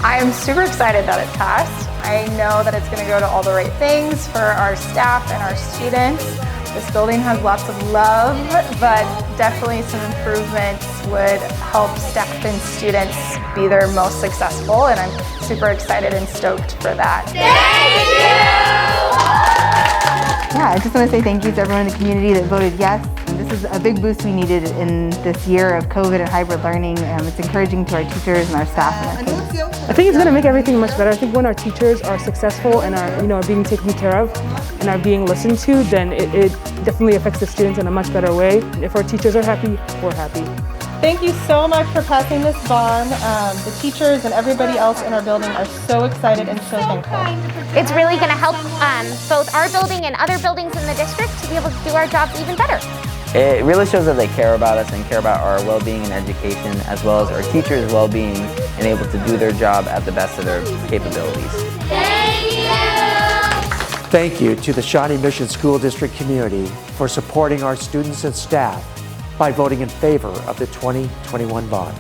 I am super excited that it passed. I know that it's going to go to all the right things for our staff and our students. This building has lots of love, but definitely some improvements would help staff and students be their most successful, and I'm super excited and stoked for that. Thank you! Yeah, I just want to say thank you to everyone in the community that voted yes. This is a big boost we needed in this year of COVID and hybrid learning. It's encouraging to our teachers and our staff and our kids. I think it's going to make everything much better. I think when our teachers are successful and are being taken care of and are being listened to, then it definitely affects the students in a much better way. If our teachers are happy, we're happy. Thank you so much for passing this bond. The teachers and everybody else in our building are so excited and so thankful. It's really going to help both our building and other buildings in the district to be able to do our jobs even better. It really shows that they care about us and care about our well-being and education, as well as our teachers' well-being and able to do their job at the best of their capabilities. Thank you! Thank you to the Shawnee Mission School District community for supporting our students and staff by voting in favor of the 2021 bond.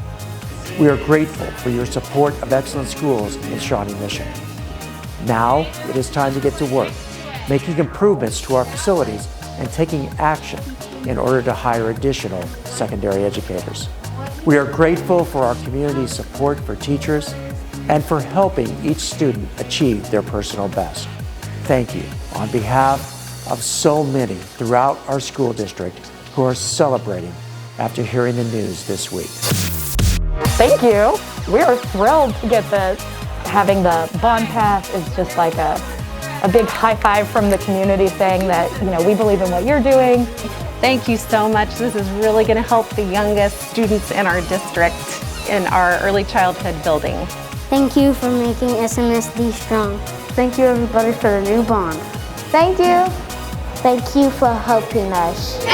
We are grateful for your support of excellent schools in Shawnee Mission. Now it is time to get to work, making improvements to our facilities and taking action in order to hire additional secondary educators. We are grateful for our community's support for teachers and for helping each student achieve their personal best. Thank you on behalf of so many throughout our school district who are celebrating after hearing the news this week. Thank you. We are thrilled to get this. Having the bond pass is just like a big high five from the community saying that, we believe in what you're doing. Thank you so much. This is really going to help the youngest students in our district in our early childhood building. Thank you for making SMSD strong. Thank you everybody for the new bond. Thank you. Thank you for helping us.